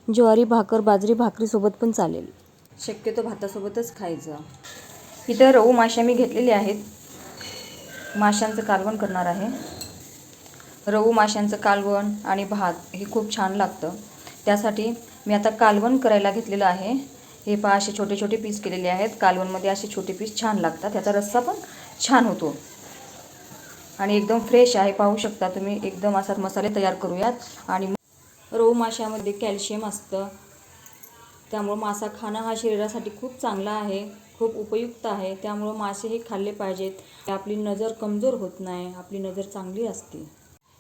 ज्वारी भाकर बाजरी भाकरीसोबत पण चालेल, शक्यतो भातासोबतच खायचं. इथं रहू मासे मी घेतलेले आहेत, माशांचं कालवण करणार आहे. रहू माशांचं कालवण आणि भात हे खूप छान लागतं. त्यासाठी मी आता कालवण करायला घेतलेलं आहे. हे पहा असे छोटे छोटे पीस केलेले आहेत. कालवणमध्ये असे छोटे पीस छान लागतात, त्याचा रस्सा पण छान होतो आणि एकदम फ्रेश आहे. पाहू शकता तुम्ही. एकदम असा मसाले तयार करूयात. आणि रहू माशामध्ये कॅल्शियम असतं, त्यामुळं मासा खाणं हा शरीरासाठी खूप चांगला आहे, खूप उपयुक्त आहे. त्यामुळं मासे हे खाल्ले पाहिजेत. आपली नजर कमजोर होत नाही, आपली नजर चांगली असते.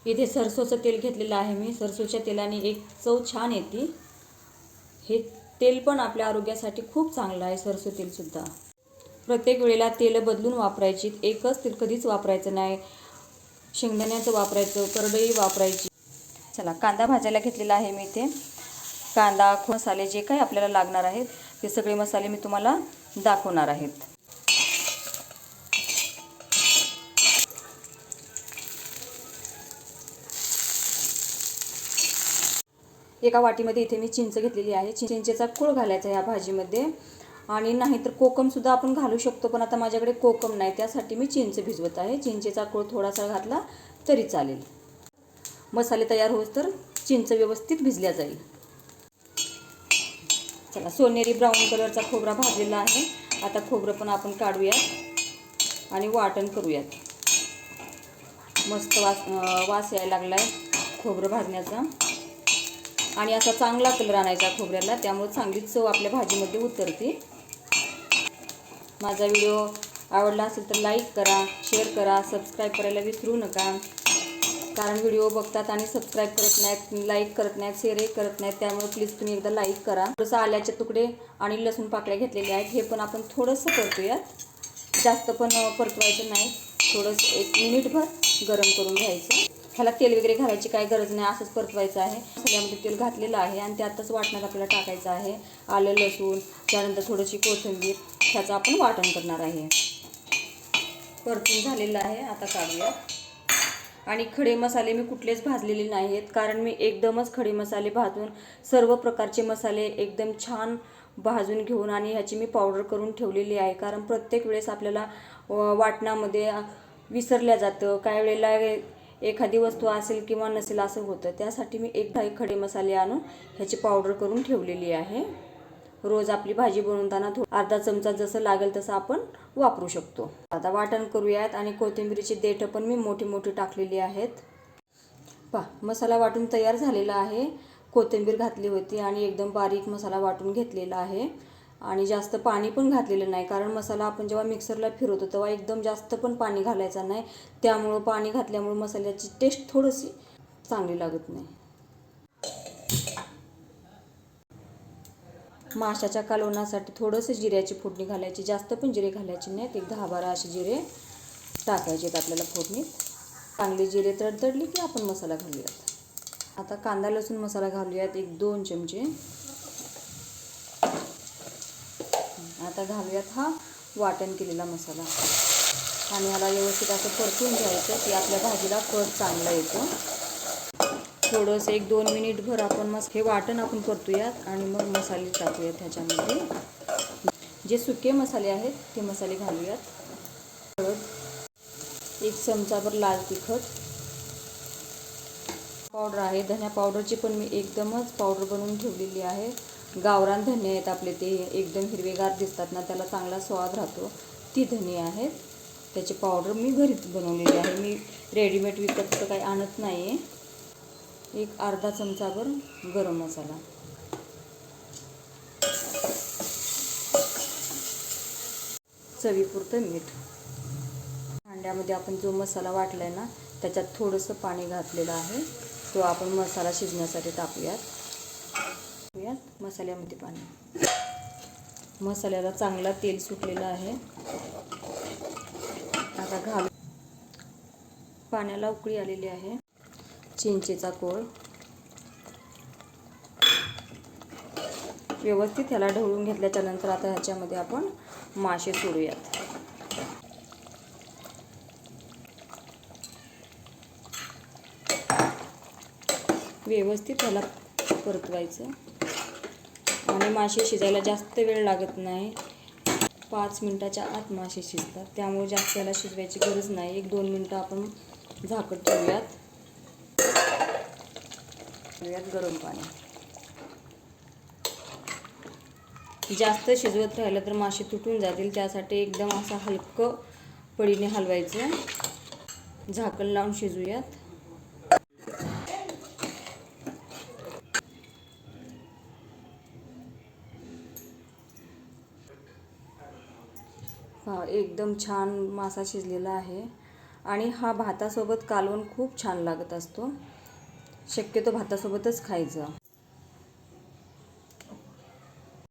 इथे सरसोचं तेल घेतलेलं आहे मी. सरसोच्या तेलाने एक चव छान येते. हे तेल पण आपल्या आरोग्यासाठी खूप चांगलं आहे, सरसो तेलसुद्धा. प्रत्येक वेळेला तेल बदलून वापरायची, एकच तेल कधीच वापरायचं नाही. शेंगदाण्याचं वापरायचं, करडई वापरायची. चला, कांदा भाजायला घेतलेला आहे मी इथे. कांदा, मसाले जे काही आपल्याला लागणार आहेत ते सगळे मसाले मी तुम्हाला दाखवणार आहेत. एका वाटीमध्ये इथे मी चिंच घेतलेली आहे. चिंचेचा कोळ घालायचा या भाजीमध्ये, आणि नाहीतर कोकमसुद्धा आपण घालू शकतो, पण आता माझ्याकडे कोकम नाही, त्यासाठी मी चिंच भिजवत आहे. चिंचेचा कोळ थोडासा घातला तरी चालेल. मसाले तयार होस तर चिंच व्यवस्थित भिजल्या जाईल. चला, सोनेरी ब्राऊन कलरचा खोबरा भाजलेला आहे. आता खोबरं पण आपण काढूयात आणि वाटण करूयात. मस्त वास यायला लागलाय खोबरं भाजण्याचा. आणि असा चांगला कलर आणायचा खोबऱ्याला, त्यामुळे चांगली चव आपल्या भाजीमध्ये उतरते. माझा व्हिडिओ आवडला असेल तर लाईक करा, शेअर करा, सबस्क्राईब करायला विसरू नका. कारण व्हिडिओ बघतात आणि सबस्क्राईब करत नाहीत, लाईक करत नाहीत, शेअरही करत नाहीत. त्यामुळे प्लीज तुम्ही एकदा लाईक करा. थोडंसं आल्याचे तुकडे आणि लसूण पाकळ्या घेतलेले आहेत. हे पण आपण थोडंसं परतूयात, जास्त पण परतवायचं नाही. थोडंसं 1 मिनिटभर गरम करून घ्यायचं. ह्याला तेल वगैरे घालायची काही गरज नाही, असंच परतवायचं आहे. मसाल्यामध्ये तेल घातलेलं आहे आणि त्यातच वाटणात आपल्याला टाकायचं आहे आलं लसूण, त्यानंतर थोडीशी कोथिंबीर. ह्याचं आपण वाटण करणार आहे. परतून झालेलं आहे, आता काढूया. आणि खडे मसाले मी कुठलेच भाजलेले नाही आहेत, कारण मी एकदमच खडे मसाले भाजून सर्व प्रकारचे मसाले एकदम छान भाजून घेऊन आणि ह्याची मी पावडर करून ठेवलेली आहे. कारण प्रत्येक वेळेस आपल्याला वाटणामध्ये विसरल्या जातं, काही वेळेला एखादी वस्तू असेल किंवा नसेल असं होतं. त्यासाठी मी एकदा खडे मसाले आणून ह्याची पावडर करून ठेवलेली आहे. रोज आपली भाजी बनवताना अर्धा चमचा जसं लागेल तसं आपण वापरू शकतो. आता वाटण करूयात. आणि कोथिंबीरीची देठं पण मी मोठी मोठी टाकलेली आहेत. पहा, मसाला वाटून तयार झालेला आहे. कोथिंबीर घातली होती आणि एकदम बारीक मसाला वाटून घेतलेला आहे. आणि जास्त पाणी पण घातलेलं नाही, कारण मसाला आपण जेव्हा मिक्सरला फिरवतो तेव्हा एकदम जास्त पण पाणी घालायचं नाही. त्यामुळं पाणी घातल्यामुळे मसाल्याची टेस्ट थोडीशी चांगली लागत नाही. माशाच्या कालवणासाठी थोडंसं जिऱ्याची फोडणी घालायची, जास्त पण जिरे घालायचे नाहीत. 10-12 असे जिरे टाकायचे आहेत आपल्याला फोडणीत. चांगले जिरे तडतडली की आपण मसाला घालूयात. आता कांदा लसूण मसाला घालूयात 1-2 चमचे. आता घालूयात हा वाटण केलेला मसाला आणि ह्याला व्यवस्थित असं परतून घ्यायचं की आपल्या भाजीला कट चांगला येतो. थोडंसं 1-2 मिनिटभर आपण हे वाटण आपण परतूयात आणि मग मसाले टाकूयात. ह्याच्यामध्ये जे सुके मसाले आहेत ते मसाले घालूयात. हळद, 1 चमचाभर लाल तिखट पावडर आहे. धन्या पावडरची पण मी एकदमच पावडर बनवून ठेवलेली आहे. गावरान धने आहेत आपले, ते एकदम हिरवेगार दिसतात ना, त्याला चांगला स्वाद राहतो. ती धने आहेत, त्याची पावडर मी घरीच बनवलेली आहे. मी रेडीमेड विकतचं काही आणत नाही आहे. एक अर्धा चमचाभर गरम मसाला, चवीपुरतं मीठ. भांड्यामध्ये आपण जो मसाला वाटलाय ना त्याच्यात थोडंसं पाणी घातलेलं आहे, तो आपण मसाला शिजण्यासाठी टाकूयात. मसाल्यामध्ये पाणी. मसाल्याला चांगला तेल सुटलेलं आहे. आता घालू. पाण्याला उकळी आलेली आहे. चिंचेचा कोळ व्यवस्थित ह्याला ढवळून घेतल्याच्या नंतर आता ह्याच्यामध्ये आपण मासे सोडूयात. व्यवस्थित ह्याला परतवायचं. आणि मासे शिजायला जास्त वेळ लागत नाही, 5 मिनिटाच्या आत मासे शिजतात, त्यामुळे जास्त याला शिजवायची गरज नाही. 1-2 मिनटं आपण झाकण ठेवूयात. गरम पाणी. जास्त शिजवत राहिलं तर मासे तुटून जातील, त्यासाठी एकदम असं हलकं पळीने हलवायचं. झाकण लावून शिजवूयात. एकदम छान मासा शिजलेला आहे आणि हा भातासोबत कालवण खूप छान लागत असतो. शक्यतो भातासोबतच खायचं.